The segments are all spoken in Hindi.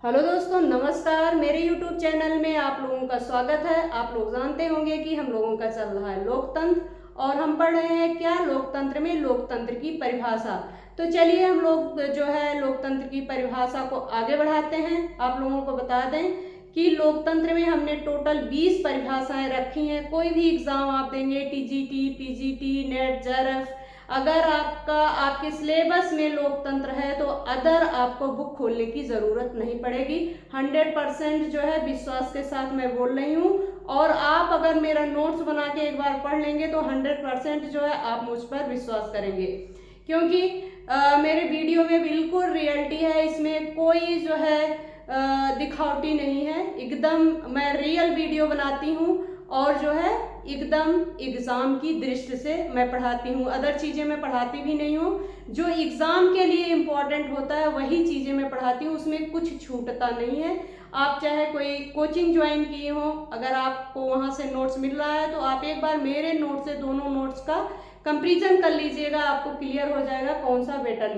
हेलो दोस्तों, नमस्कार। मेरे YouTube चैनल में आप लोगों का स्वागत है। आप लोग जानते होंगे कि हम लोगों का चल रहा है लोकतंत्र और हम पढ़ रहे हैं क्या लोकतंत्र में लोकतंत्र की परिभाषा। तो चलिए हम लोग जो है लोकतंत्र की परिभाषा को आगे बढ़ाते हैं। आप लोगों को बता दें कि लोकतंत्र में हमने टोटल 20 परिभाषाएं रखी हैं। कोई भी एग्जाम आप देंगे, टीजीटी, पीजीटी, नेट, जेआरएफ, अगर आपके सिलेबस में लोकतंत्र है तो अदर आपको बुक खोलने की ज़रूरत नहीं पड़ेगी। 100% जो है विश्वास के साथ मैं बोल रही हूँ। और आप अगर मेरा नोट्स बना के एक बार पढ़ लेंगे तो 100% जो है आप मुझ पर विश्वास करेंगे, क्योंकि मेरे वीडियो में बिल्कुल रियलिटी है। इसमें कोई जो है दिखावटी नहीं है। एकदम मैं रियल वीडियो बनाती हूँ और जो है एकदम एग्ज़ाम की दृष्टि से मैं पढ़ाती हूँ। अदर चीज़ें मैं पढ़ाती भी नहीं हूँ। जो एग्ज़ाम के लिए इम्पोर्टेंट होता है वही चीज़ें मैं पढ़ाती हूँ, उसमें कुछ छूटता नहीं है। आप चाहे कोई कोचिंग ज्वाइन किए हो, अगर आपको वहाँ से नोट्स मिल रहा है तो आप एक बार मेरे नोट से दोनों नोट्स का कंपेरिजन कर लीजिएगा, आपको क्लियर हो जाएगा कौन सा बेटर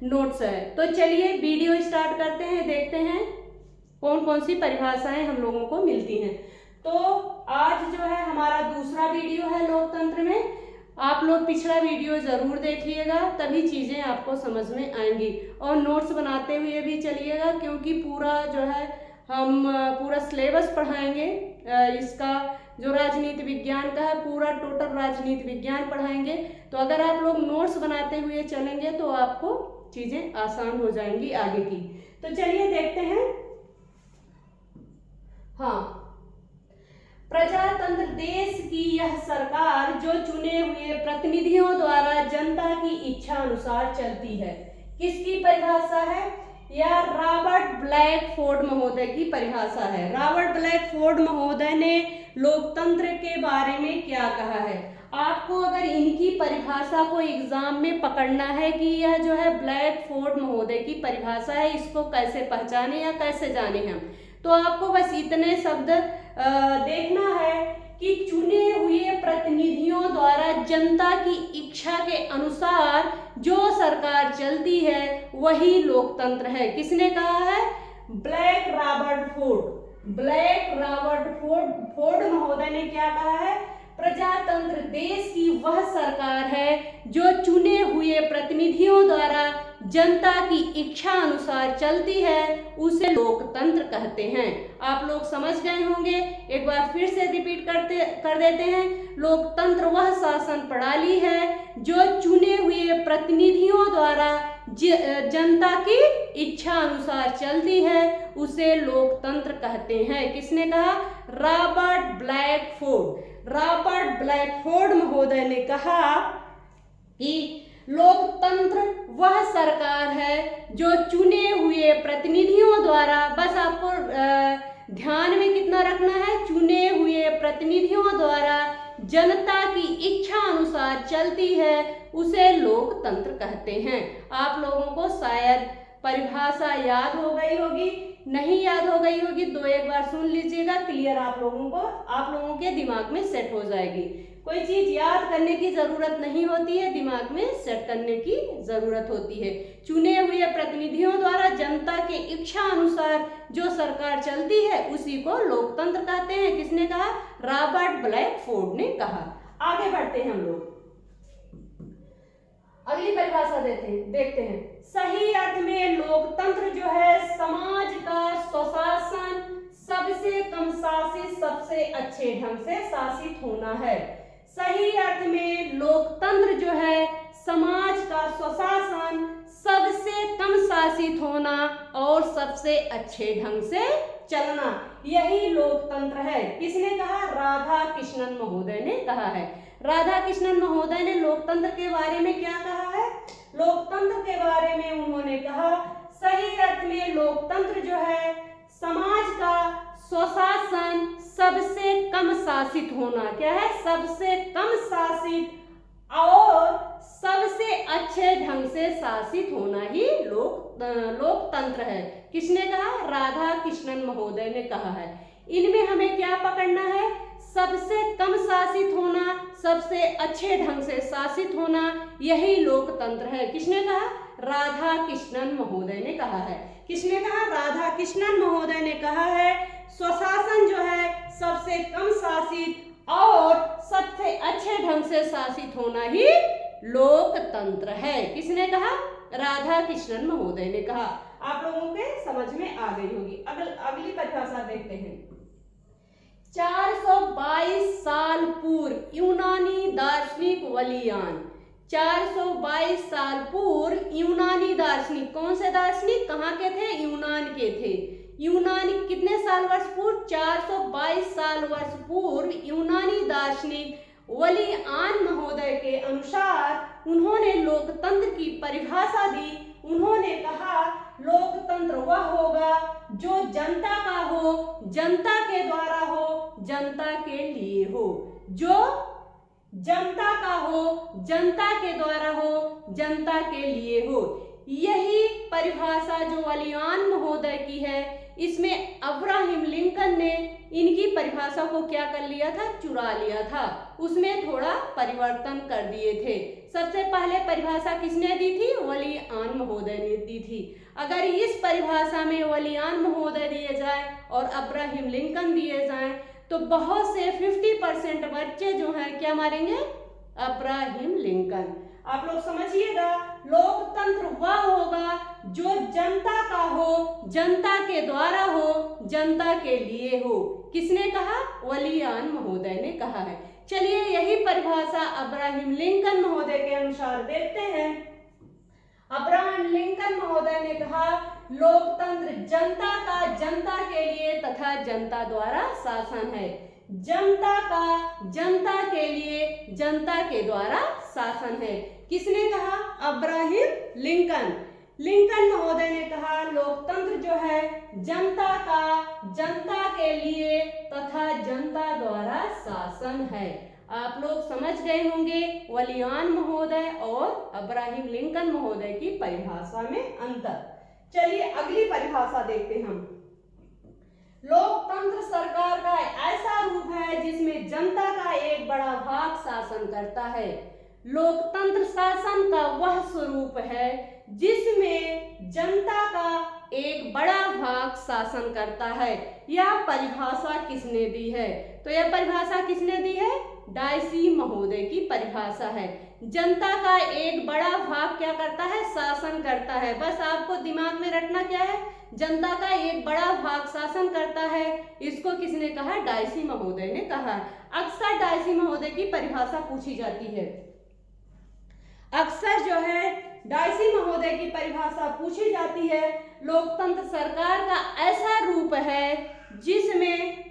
नोट्स है। तो चलिए वीडियो स्टार्ट करते हैं, देखते हैं कौन कौन सी परिभाषाएं हम लोगों को मिलती हैं। तो आज जो है हमारा दूसरा वीडियो है लोकतंत्र में। आप लोग पिछला वीडियो जरूर देखिएगा, तभी चीज़ें आपको समझ में आएंगी। और नोट्स बनाते हुए भी चलिएगा, क्योंकि पूरा जो है हम पूरा सिलेबस पढ़ाएंगे। इसका जो राजनीति विज्ञान का है पूरा टोटल राजनीति विज्ञान पढ़ाएंगे। तो अगर आप लोग नोट्स बनाते हुए चलेंगे तो आपको चीज़ें आसान हो जाएंगी आगे की। तो चलिए देखते हैं। हाँ, प्रजातंत्र देश की यह सरकार जो चुने हुए प्रतिनिधियों द्वारा जनता की इच्छा अनुसार चलती है। किसकी परिभाषा है? यह रॉबर्ट ब्लैकफोर्ड महोदय की परिभाषा है। रॉबर्ट ब्लैकफोर्ड महोदय ने लोकतंत्र के बारे में क्या कहा है? आपको अगर इनकी परिभाषा को एग्जाम में पकड़ना है कि यह जो है ब्लैकफोर्ड महोदय की परिभाषा है, इसको कैसे पहचाने या कैसे जाने हम, तो आपको बस इतने शब्द देखना है कि चुने हुए प्रतिनिधियों द्वारा जनता की इच्छा के अनुसार जो सरकार चलती है वही लोकतंत्र है। किसने कहा है? ब्लैक रॉबर्ट फोर्ड महोदय ने क्या कहा है? प्रजातंत्र देश की वह सरकार है जो चुने हुए प्रतिनिधियों द्वारा जनता की इच्छा अनुसार चलती है, उसे लोकतंत्र कहते हैं। आप लोग समझ गए होंगे, एक बार फिर से रिपीट कर देते हैं। लोकतंत्र वह शासन प्रणाली है जो चुने हुए प्रतिनिधियों द्वारा जनता की इच्छा अनुसार चलती है, उसे लोकतंत्र कहते हैं। किसने कहा? रॉबर्ट ब्लैकफोर्ड महोदय ने कहा कि लोकतंत्र वह सरकार है जो चुने हुए प्रतिनिधियों द्वारा, बस आपको ध्यान में कितना रखना है, चुने हुए प्रतिनिधियों द्वारा जनता की इच्छा अनुसार चलती है, उसे लोकतंत्र कहते हैं। आप लोगों को शायद परिभाषा याद हो गई होगी, नहीं याद हो गई होगी तो एक बार सुन लीजिएगा, क्लियर आप लोगों के दिमाग में सेट हो जाएगी। कोई चीज याद करने की जरूरत नहीं होती है, दिमाग में सेट करने की जरूरत होती है। चुने हुए प्रतिनिधियों द्वारा जनता के इच्छा अनुसार जो सरकार चलती है उसी को लोकतंत्र कहते हैं। किसने कहा? रॉबर्ट ब्लैकफोर्ड ने कहा। आगे बढ़ते हैं हम लोग, अगली परिभाषा देखते हैं। सही अर्थ में लोकतंत्र जो है समाज का स्वशासन, सबसे कम शासित सबसे अच्छे ढंग से शासित होना है। सही अर्थ में लोकतंत्र जो है समाज का स्वशासन, सबसे कम शासित होना और सबसे अच्छे ढंग से चलना, यही लोकतंत्र है। किसने कहा? राधा कृष्णन महोदय ने कहा है। राधा कृष्णन महोदय ने लोकतंत्र के बारे में क्या कहा है? लोकतंत्र के बारे में उन्होंने कहा सही अर्थ में लोकतंत्र जो है समाज का स्वशासन, सबसे कम शासित होना, क्या है? सबसे कम शासित और सबसे अच्छे ढंग से शासित होना ही लोकतंत्र है। किसने कहा? राधा कृष्णन महोदय ने कहा है। इनमें हमें क्या पकड़ना है? सबसे कम शासित होना, सबसे अच्छे ढंग से शासित होना, यही लोकतंत्र है। किसने कहा? राधा कृष्णन महोदय ने कहा है। किसने कहा? राधा कृष्णन महोदय ने कहा है स्वशासन जो है सबसे कम शासित और सबसे अच्छे ढंग से शासित होना ही लोकतंत्र है। किसने कहा? राधा कृष्णन महोदय ने कहा। आप लोगों के समझ में आ गई होगी। अगली परिभाषा देखते हैं। 422 साल पूर्व यूनानी दार्शनिक वलियान। 422 साल पूर्व यूनानी दार्शनिक, कौन से दार्शनिक? कहाँ के थे? यूनान के थे। यूनानी कितने साल वर्ष पूर्व? 422 साल वर्ष पूर्व यूनानी दार्शनिक वलियान महोदय के अनुसार उन्होंने लोकतंत्र की परिभाषा दी। उन्होंने कहा लोकतंत्र वह होगा जो जनता का हो, जनता के द्वारा हो, जनता के लिए हो। जो जनता का हो, जनता के द्वारा हो, जनता के लिए हो। यही परिभाषा जो वलियान महोदय की है, इसमें अब्राहम लिंकन ने इनकी परिभाषा को क्या कर लिया था? चुरा लिया था। उसमें थोड़ा परिवर्तन कर दिए थे। सबसे पहले परिभाषा किसने दी थी? वलियान महोदय ने दी थी। अगर इस परिभाषा में वलियान महोदय दिए जाए और अब्राहम लिंकन दिए जाए तो बहुत से 50% बच्चे जो हैं क्या मारेंगे? Abraham Lincoln. आप लोग समझिएगा, लोकतंत्र वह होगा जो जनता का हो, जनता के द्वारा हो, जनता के लिए हो। किसने कहा? वलियान महोदय ने कहा है। चलिए यही परिभाषा अब्राहम लिंकन महोदय के अनुसार देखते हैं। अब्राहम लिंकन महोदय ने कहा लोकतंत्र जनता का जनता के लिए तथा जनता द्वारा शासन है। जनता का जनता के लिए, जनता के द्वारा शासन है। किसने कहा? Abraham Lincoln. लिंकन महोदय ने कहा लोकतंत्र जो है जनता का जनता के लिए तथा जनता द्वारा शासन है। आप लोग समझ गए होंगे वलियान महोदय और अब्राहम लिंकन महोदय की परिभाषा में अंतर। चलिए अगली परिभाषा देखते हैं हम। लोकतंत्र सरकार का ऐसा रूप है जिसमें जनता का एक बड़ा भाग शासन करता है। लोकतंत्र शासन का वह स्वरूप है जिसमें जनता का एक बड़ा भाग शासन करता है। यह परिभाषा किसने दी है? तो यह परिभाषा किसने दी है? डायसी महोदय की परिभाषा है। जनता का एक बड़ा भाग क्या करता है? शासन करता है। बस आपको दिमाग में रखना क्या है? जनता का एक बड़ा भाग शासन करता है। इसको किसने कहा? डायसी महोदय ने कहा। अक्सर डायसी महोदय की परिभाषा पूछी जाती है। अक्सर जो है डायसी महोदय की परिभाषा पूछी जाती है। लोकतंत्र सरकार का ऐसा रूप है जिसमें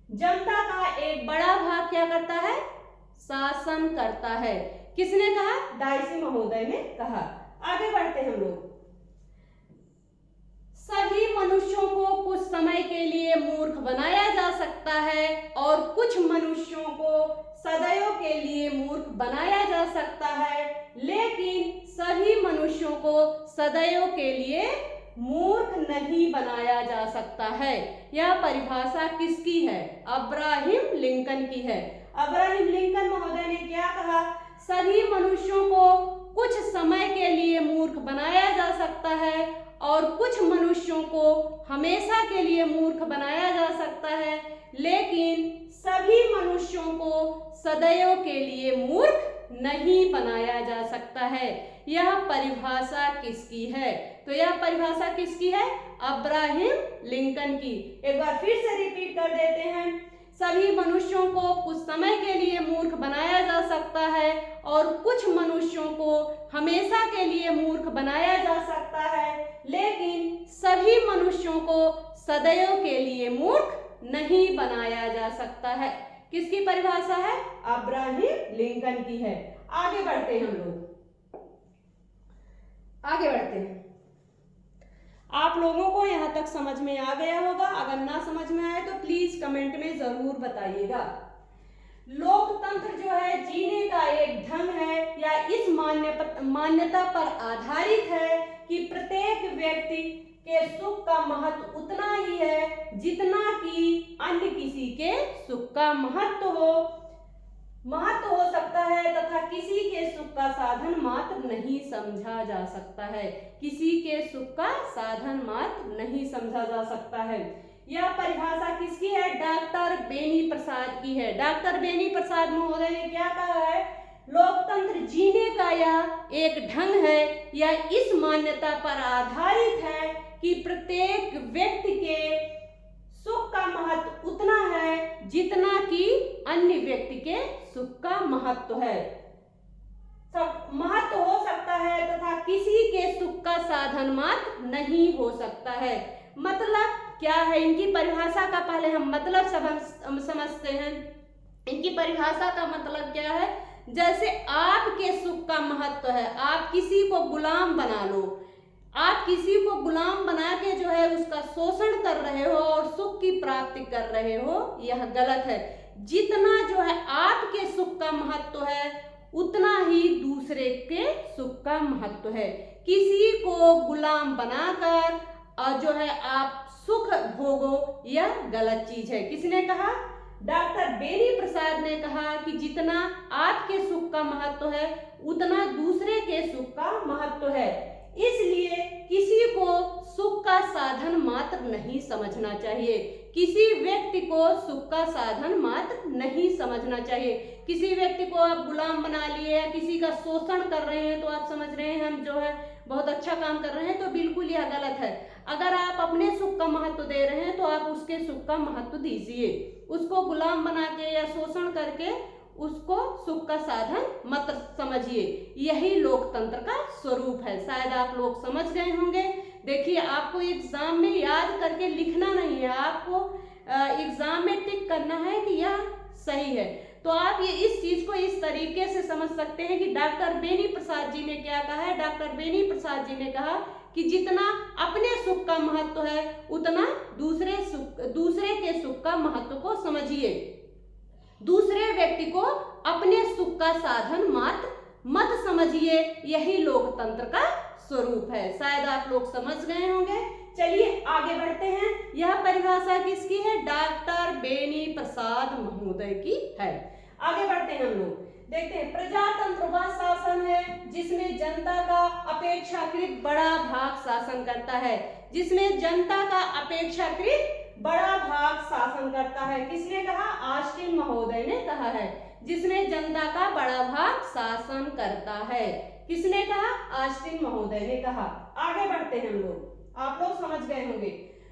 जनता का एक बड़ा भाग क्या करता है? शासन करता है। किसने कहा? डायसी महोदय ने कहा। आगे बढ़ते हैं हम लोग। सभी मनुष्यों को कुछ समय के लिए मूर्ख बनाया जा सकता है और कुछ मनुष्यों को सदैव के लिए मूर्ख बनाया जा सकता है, लेकिन सभी मनुष्यों को सदैव के लिए मूर्ख नहीं बनाया जा सकता है। यह परिभाषा किसकी है? अब्राहम लिंकन की है। अब्राहम लिंकन महोदय ने क्या कहा? सभी मनुष्यों को कुछ समय के लिए मूर्ख बनाया जा सकता है और कुछ मनुष्यों को हमेशा के लिए मूर्ख बनाया जा सकता है, लेकिन सभी मनुष्यों को सदैव के लिए मूर्ख नहीं बनाया जा सकता है। यह परिभाषा किसकी है? तो यह परिभाषा किसकी है? अब्राहम लिंकन की। एक बार फिर से रिपीट कर देते हैं। सभी मनुष्यों को कुछ समय के लिए मूर्ख बनाया जा सकता है और कुछ मनुष्यों को हमेशा के लिए मूर्ख बनाया जा सकता है, लेकिन सभी मनुष्यों को सदैव के लिए मूर्ख नहीं बनाया जा सकता है। किसकी परिभाषा है? अब्राहम लिंकन की है। आगे बढ़ते हैं हम लोग। आगे बढ़ते हैं। आप लोगों को यहाँ तक समझ में आ गया होगा। अगर ना समझ में आए तो प्लीज कमेंट में जरूर बताइएगा। लोकतंत्र जो है जीने का एक ढंग है या इस मान्यता पर आधारित है कि प्रत्येक व्यक्ति के सुख का महत्व उतना ही है जितना कि अन्य किसी के सुख का महत्व हो सकता है तथा किसी के सुख का साधन मात्र नहीं समझा जा सकता है। किसी के सुख का साधन मात्र नहीं समझा जा सकता है। यह परिभाषा किसकी है? डॉक्टर बेनी प्रसाद की है। डॉक्टर बेनी प्रसाद महोदय ने क्या कहा है? लोकतंत्र जीने का यह एक ढंग है, यह इस मान्यता पर आधारित है कि प्रत्येक व्यक्ति के सुख का महत्व उतना है जितना कि अन्य व्यक्ति के सुख का महत्व है। महत्व हो सकता है तथा किसी के सुख का साधन मात्र नहीं हो सकता है। मतलब क्या है? इनकी परिभाषा का पहले हम मतलब समझते हैं। इनकी परिभाषा का मतलब क्या है? जैसे आपके सुख का महत्व है, आप किसी को गुलाम बना लो, आप किसी को गुलाम बना के जो है उसका शोषण कर रहे हो और सुख की प्राप्ति कर रहे हो, यह गलत है। जितना जो है आपके सुख का महत्व है उतना ही दूसरे के सुख का महत्व है। किसी को गुलाम बनाकर और जो है आप सुख भोगो, यह गलत चीज है। किसने कहा? डॉक्टर बेनी प्रसाद ने कहा कि जितना आपके सुख का महत्व है उतना दूसरे के सुख का महत्व है। इसलिए किसी को सुख का साधन मात्र नहीं समझना चाहिए। किसी व्यक्ति को सुख का साधन मात्र नहीं समझना चाहिए। किसी व्यक्ति को आप गुलाम बना लिए या किसी का शोषण कर रहे हैं तो आप समझ रहे हैं हम जो है बहुत अच्छा काम कर रहे हैं, तो बिल्कुल यह गलत है। अगर आप अपने सुख का महत्व दे रहे हैं तो आप उसके सुख का महत्व दीजिए। उसको गुलाम बना के या शोषण करके उसको सुख का साधन मत समझिए। यही लोकतंत्र का स्वरूप है। शायद आप लोग समझ गए होंगे। देखिए, आपको एग्जाम में याद करके लिखना नहीं है, आपको एग्जाम में टिक करना है कि यह सही है। तो आप ये इस चीज को इस तरीके से समझ सकते हैं कि डॉक्टर बेनी प्रसाद जी ने क्या कहा है। डॉक्टर बेनी प्रसाद जी ने कहा कि जितना अपने सुख का महत्व है उतना दूसरे के सुख का महत्व को समझिए। दूसरे व्यक्ति को अपने सुख का साधन मात्र मत समझिए। यही लोकतंत्र का स्वरूप है। शायद आप लोग समझ गए होंगे। चलिए आगे बढ़ते हैं। यह परिभाषा किसकी है? डॉक्टर बेनी प्रसाद महोदय की है। आगे बढ़ते हैं हम लोग। देखते हैं, प्रजातंत्र वह शासन है जिसमें जनता का अपेक्षाकृत बड़ा भाग शासन करता है। जिसमें जनता का अपेक्षाकृत बड़ा भाग शासन करता है। किसने कहा? ऑस्टिन महोदय ने कहा है। जिसमें जनता का बड़ा भाग शासन करता है। किसने कहा? ऑस्टिन महोदय ने कहा। आगे बढ़ते हैं हम लोग। आप लोग समझ गए होंगे।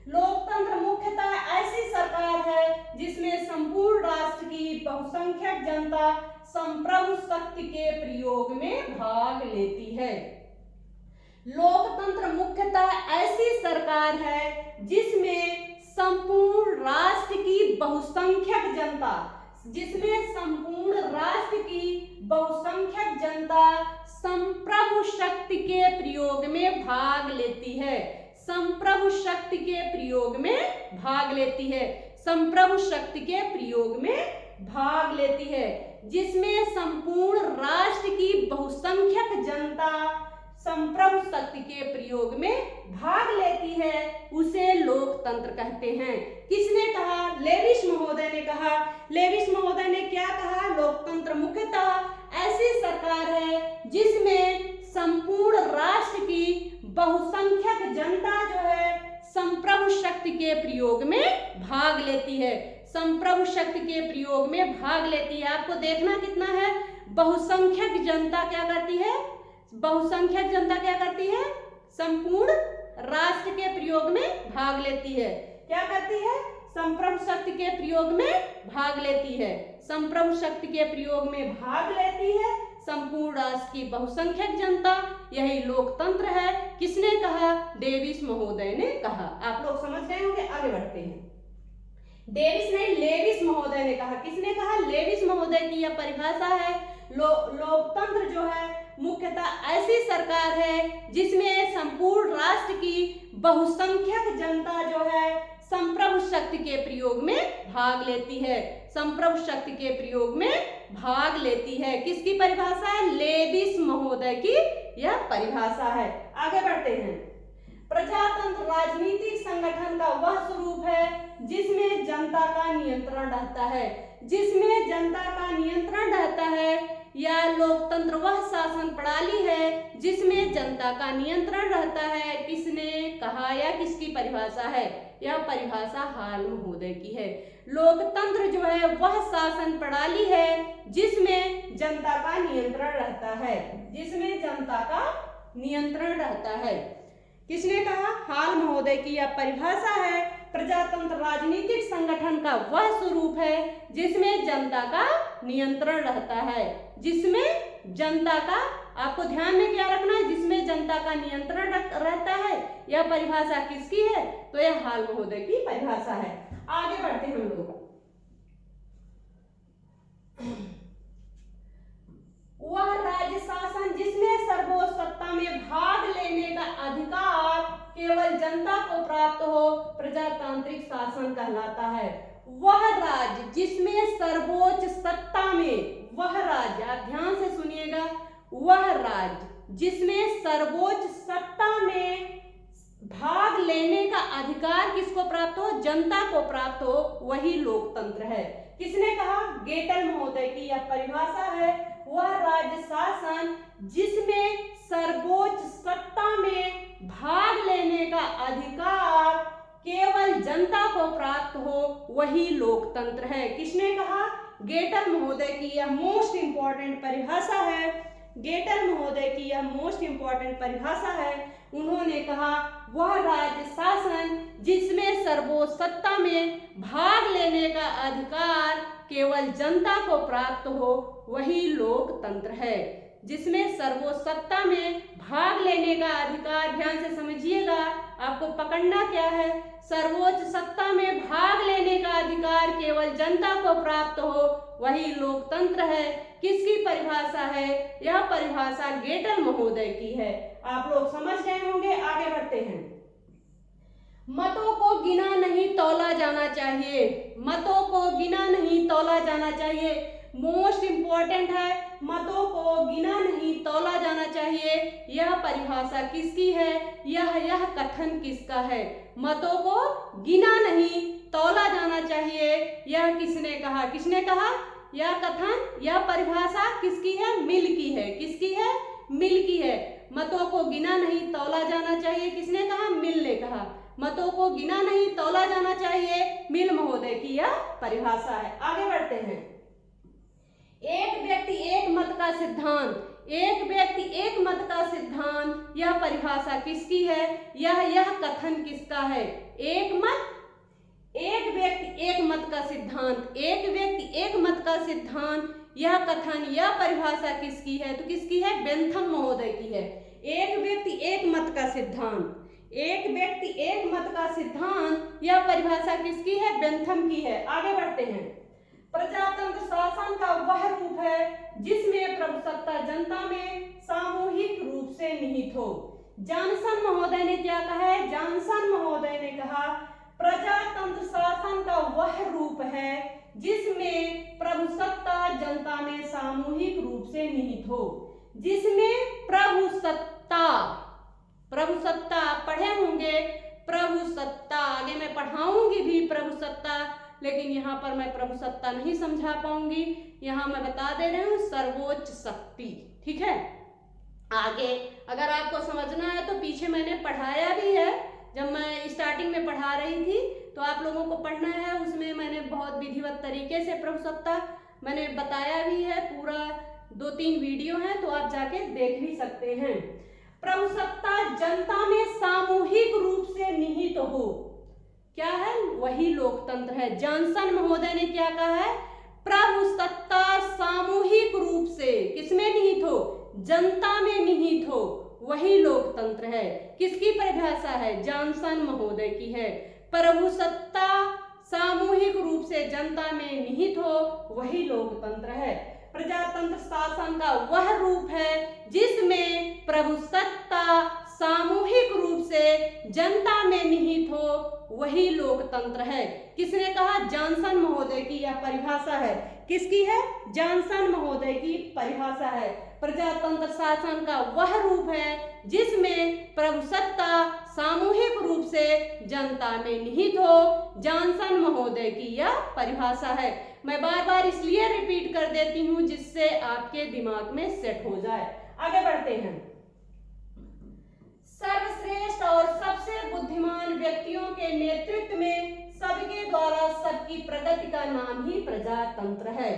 लोकतंत्र मुख्यतः ऐसी सरकार है जिसमें संपूर्ण राष्ट्र की बहुसंख्यक जनता संप्रभु शक्ति के प्रयोग में भाग लेती है। लोकतंत्र मुख्यतः ऐसी सरकार है जिसमें संपूर्ण राष्ट्र की बहुसंख्यक जनता, जिसमें संपूर्ण राष्ट्र की बहुसंख्यक जनता संप्रभु शक्ति के प्रयोग में भाग लेती है। संप्रभु शक्ति के प्रयोग में भाग लेती है। संप्रभु शक्ति के प्रयोग में भाग लेती है। जिसमें संपूर्ण राष्ट्र की बहुसंख्यक जनता संप्रभु शक्ति के प्रयोग में भाग लेती है, उसे लोकतंत्र कहते हैं। किसने कहा? लेविस महोदय ने कहा। लेविस महोदय ने क्या कहा? लोकतंत्र मुख्यतः ऐसी सरकार है जिसमें संपूर्ण राष्ट्र की बहुसंख्यक जनता जो है संप्रभु शक्ति के प्रयोग में भाग लेती है। संप्रभु शक्ति के प्रयोग में भाग लेती है। आपको देखना कितना है, बहुसंख्यक जनता क्या करती है? बहुसंख्यक जनता क्या करती है? संपूर्ण राष्ट्र के प्रयोग में भाग लेती है। क्या करती है? संप्रभु शक्ति के प्रयोग में भाग लेती है। संप्रभु शक्ति के प्रयोग में भाग लेती है संपूर्ण राष्ट्र की बहुसंख्यक जनता। यही लोकतंत्र है। किसने कहा? डेविस महोदय ने कहा। आप लोग समझ गए होंगे। आगे बढ़ते हैं। डेविस नहीं, लेविस महोदय ने कहा। किसने कहा? लेविस महोदय की यह परिभाषा है। लोकतंत्र जो है मुख्यतः ऐसी सरकार है जिसमें संपूर्ण राष्ट्र की बहुसंख्यक जनता जो है संप्रभु शक्ति के प्रयोग में भाग लेती है। संप्रभु शक्ति के प्रयोग में भाग लेती है। किसकी परिभाषा है? लेविस महोदय की यह परिभाषा है। आगे बढ़ते हैं। प्रजातंत्र राजनीतिक संगठन का वह स्वरूप है जिसमें जनता का नियंत्रण रहता है। जिसमें जनता का नियंत्रण रहता है, या लोकतंत्र वह शासन प्रणाली है जिसमें जनता का नियंत्रण रहता है। किसने कहा या किसकी परिभाषा है? यह परिभाषा हाल महोदय की है। लोकतंत्र जो है वह शासन प्रणाली है जिसमें जनता का नियंत्रण रहता है। जिसमें जनता का नियंत्रण रहता है। किसने कहा? हाल महोदय की यह परिभाषा है। प्रजातंत्र राजनीतिक संगठन का वह स्वरूप है जिसमें जनता का नियंत्रण रहता है। जिसमें जनता का, आपको ध्यान में क्या रखना है, जिसमें जनता का नियंत्रण रहता है। यह परिभाषा किसकी है? तो यह हाल महोदय की परिभाषा है। आगे बढ़ते हैं हम लोग। वह राज्य शासन जिसमें सर्वोच्च सत्ता में भाग लेने का अधिकार केवल जनता को प्राप्त हो, प्रजातांत्रिक शासन कहलाता है। वह राज्य जिसमें सर्वोच्च सत्ता में, वह राज्य, आप ध्यान से सुनिएगा, वह राज्य जिसमें सर्वोच्च सत्ता में भाग लेने का अधिकार किसको प्राप्त हो? जनता को प्राप्त हो, वही लोकतंत्र है। किसने कहा? गेटल महोदय की यह परिभाषा है। वह राज्य शासन जिसमें सर्वोच्च सत्ता में भाग लेने का अधिकार केवल जनता को प्राप्त हो, वही लोकतंत्र है। किसने कहा? गेटल महोदय की यह मोस्ट इंपॉर्टेंट परिभाषा है। गेटल महोदय की यह मोस्ट इंपॉर्टेंट परिभाषा है। उन्होंने कहा वह राज्य शासन जिसमें सर्वोच्च सत्ता में भाग लेने का अधिकार केवल जनता को प्राप्त हो, वही लोकतंत्र है। जिसमें सर्वोच्च सत्ता में भाग लेने का अधिकार, ध्यान से समझिएगा, आपको पकड़ना क्या है? सर्वोच्च सत्ता में भाग लेने का अधिकार केवल जनता को प्राप्त हो, वही लोकतंत्र है। किसकी परिभाषा है? यह परिभाषा गेटल महोदय की है। आप लोग समझ गए होंगे। आगे बढ़ते हैं। मतों को गिना नहीं तौला जाना चाहिए। मतों को गिना नहीं तौला जाना चाहिए, मोस्ट इंपॉर्टेंट है। मतों को गिना नहीं तौला जाना चाहिए, यह परिभाषा किसकी है? यह कथन किसका है? मतों को गिना नहीं तौला जाना चाहिए, यह किसने कहा? किसने कहा? यह कथन, यह परिभाषा किसकी है? मिल की है। किसकी है? मिल की है। मतों को गिना नहीं तौला जाना चाहिए, किसने कहा? मिल ने कहा। मतों को गिना नहीं तौला जाना चाहिए, मिल महोदय की यह परिभाषा है। आगे बढ़ते हैं। एक व्यक्ति एक मत का सिद्धांत, एक व्यक्ति एक मत का सिद्धांत, यह परिभाषा किसकी है? यह कथन किसका है? एक मत, एक व्यक्ति एक मत का सिद्धांत, एक व्यक्ति एक मत का सिद्धांत, यह कथन, यह परिभाषा किसकी है? तो किसकी है? बेंथम महोदय की है। एक व्यक्ति एक मत का सिद्धांत, एक व्यक्ति एक मत का सिद्धांत, यह परिभाषा किसकी है? बेंथम की है। आगे बढ़ते हैं। प्रजातंत्र शासन का वह रूप है जिसमें प्रभुसत्ता जनता में सामूहिक रूप से निहित हो। जॉनसन महोदय ने क्या कहा है? जॉनसन महोदय ने कहा प्रजातंत्र शासन का वह रूप है जिसमें प्रभुसत्ता जनता में सामूहिक रूप से निहित हो। जिसमें प्रभुसत्ता, प्रभुसत्ता आप पढ़े होंगे, प्रभुसत्ता, आगे मैं पढ़ाऊंगी भी प्रभुसत्ता, लेकिन यहाँ पर मैं प्रभुसत्ता नहीं समझा पाऊंगी। यहाँ मैं बता दे रही हूँ सर्वोच्च शक्ति। ठीक है। आगे अगर आपको समझना है तो पीछे मैंने पढ़ाया भी है, जब मैं स्टार्टिंग में पढ़ा रही थी तो आप लोगों को पढ़ना है, उसमें मैंने बहुत विधिवत तरीके से प्रभुसत्ता मैंने बताया भी है। पूरा 2-3 वीडियो है, तो आप जाके देख भी सकते हैं। प्रभुसत्ता जनता में सामूहिक रूप से निहित हो, क्या है? वही लोकतंत्र है। जॉनसन महोदय ने क्या कहा है? प्रभुसत्ता सामूहिक रूप से किसमें निहित हो? जनता में निहित हो, वही लोकतंत्र है। किसकी परिभाषा है? जॉनसन महोदय की है। प्रभुसत्ता सामूहिक रूप से जनता में निहित हो, वही लोकतंत्र है। प्रजातंत्र शासन का वह रूप है जिसमें प्रभुसत्ता सामूहिक रूप से जनता में निहित हो, वही लोकतंत्र है। किसने कहा? जॉनसन महोदय की यह परिभाषा है। किसकी है? जॉनसन महोदय की परिभाषा है। प्रजातंत्र शासन का वह रूप है जिसमें प्रभुसत्ता सामूहिक रूप से जनता में निहित हो। जॉनसन महोदय की यह परिभाषा है। मैं बार बार इसलिए रिपीट कर देती हूँ जिससे आपके दिमाग में सेट हो जाए। आगे बढ़ते हैं। सर्वश्रेष्ठ और सबसे बुद्धिमान व्यक्तियों के नेतृत्व में सबके द्वारा सबकी प्रगति का नाम ही प्रजातंत्र है।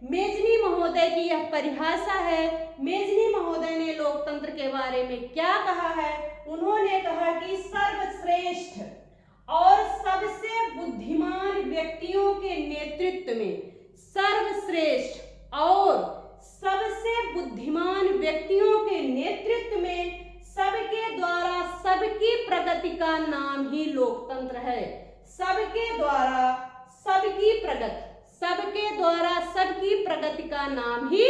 मेजनी महोदय की यह परिभाषा है। मेजनी महोदय ने लोकतंत्र के बारे में क्या कहा है? उन्होंने कहा कि सर्वश्रेष्ठ और सबसे बुद्धिमान व्यक्तियों के नेतृत्व में, सर्वश्रेष्ठ और सबसे बुद्धिमान व्यक्तियों के नेतृत्व में सबके द्वारा सबकी प्रगति का नाम ही लोकतंत्र है। सबके द्वारा सबकी प्रगति, सबके द्वारा सबकी प्रगति का नाम ही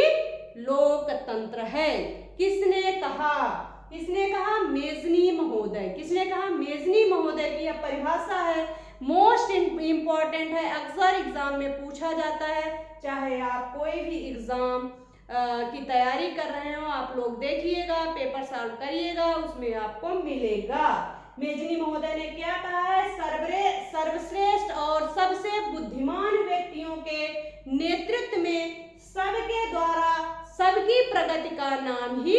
लोकतंत्र है। किसने कहा? किसने कहा? मेजनी महोदय। किसने कहा? मेजनी महोदय की यह परिभाषा है। मोस्ट इंपॉर्टेंट है, अक्सर एग्जाम में पूछा जाता है। चाहे आप कोई भी एग्जाम की तैयारी कर रहे हो, आप लोग देखिएगा, पेपर सॉल्व करिएगा, उसमें आपको मिलेगा। मेजनी महोदय ने क्या कहा है? सर्वश्रेष्ठ और सबसे बुद्धिमान व्यक्तियों के नेतृत्व में सबके द्वारा सबकी प्रगति का नाम ही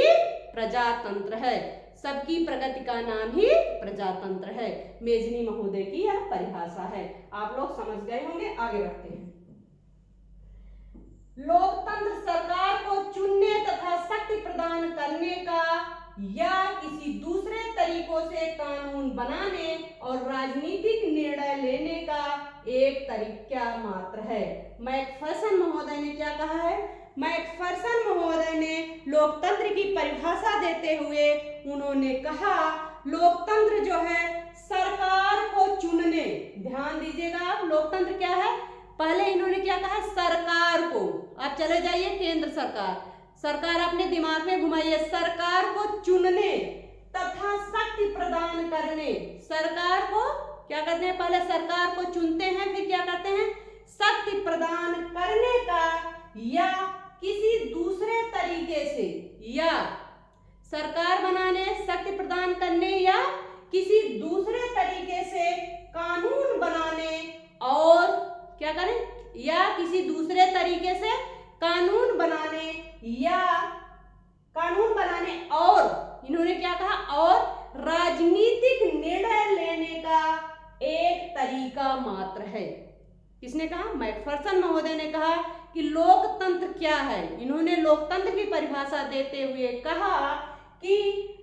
प्रजातंत्र है। सबकी प्रगति का नाम ही प्रजातंत्र है। मेजनी महोदय की यह परिभाषा है। आप लोग समझ गए होंगे। आगे बढ़ते हैं। लोकतंत्र सरकार को चुनने तथा शक्ति प्रदान करने का या किसी दूसरे तरीकों से कानून बनाने और राजनीतिक निर्णय लेने का एक तरीका मात्र है। मैकफर्सन महोदय ने क्या कहा है? मैकफर्सन महोदय ने लोकतंत्र की परिभाषा देते हुए उन्होंने कहा, लोकतंत्र जो है सरकार को चुनने, ध्यान दीजिएगा आप, लोकतंत्र क्या है? पहले इन्होंने क्या कहा? सरकार को। आप चले जाइए केंद्र सरकार, सरकार अपने दिमाग में घुमाइए। सरकार को चुनने तथा शक्ति प्रदान करने, सरकार को क्या करते हैं? पहले सरकार को चुनते हैं, फिर क्या करते हैं? शक्ति प्रदान करने का या किसी दूसरे तरीके से, या सरकार बनाने, शक्ति प्रदान करने या किसी दूसरे तरीके से कानून बनाने और क्या करें? या किसी दूसरे तरीके से कानून बनाने या कानून बनाने और इन्होंने क्या कहा? और राजनीतिक निर्णय लेने का एक तरीका मात्र है। किसने कहा? मैकफर्सन महोदय ने कहा कि लोकतंत्र क्या है। इन्होंने लोकतंत्र की परिभाषा देते हुए कहा कि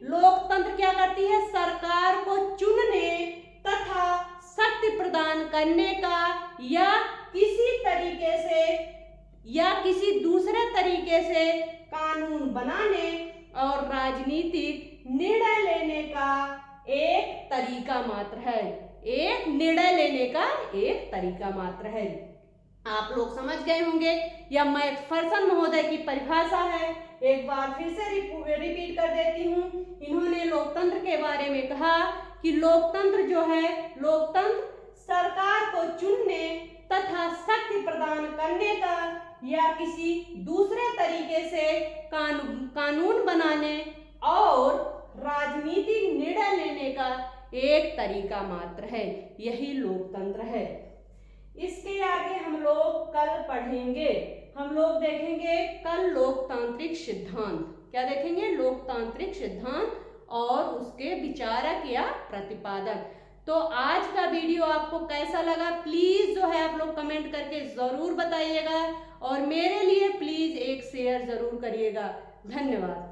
लोकतंत्र क्या करती है? सरकार को चुनने तथा शक्ति प्रदान करने का या किसी तरीके से या किसी दूसरे तरीके से कानून बनाने और राजनीतिक निर्णय लेने का एक तरीका मात्र है। एक निर्णय लेने का एक तरीका मात्र है। आप लोग समझ गए होंगे। यह मैकफर्सन महोदय की परिभाषा है। एक बार फिर से रिपीट कर देती हूँ। इन्होंने लोकतंत्र के बारे में कहा कि लोकतंत्र जो है, लोकतंत्र सरकार को चुनने तथा शक्ति प्रदान करने का या किसी दूसरे तरीके से कानून बनाने और राजनीतिक निर्णय लेने का एक तरीका मात्र है। यही लोकतंत्र है। इसके आगे हम लोग कल पढ़ेंगे। हम लोग देखेंगे कल लोकतांत्रिक सिद्धांत। क्या देखेंगे? लोकतांत्रिक सिद्धांत और उसके विचारक या प्रतिपादक। तो आज का वीडियो आपको कैसा लगा प्लीज जो है आप लोग कमेंट करके जरूर बताइएगा और मेरे लिए प्लीज एक शेयर जरूर करिएगा। धन्यवाद।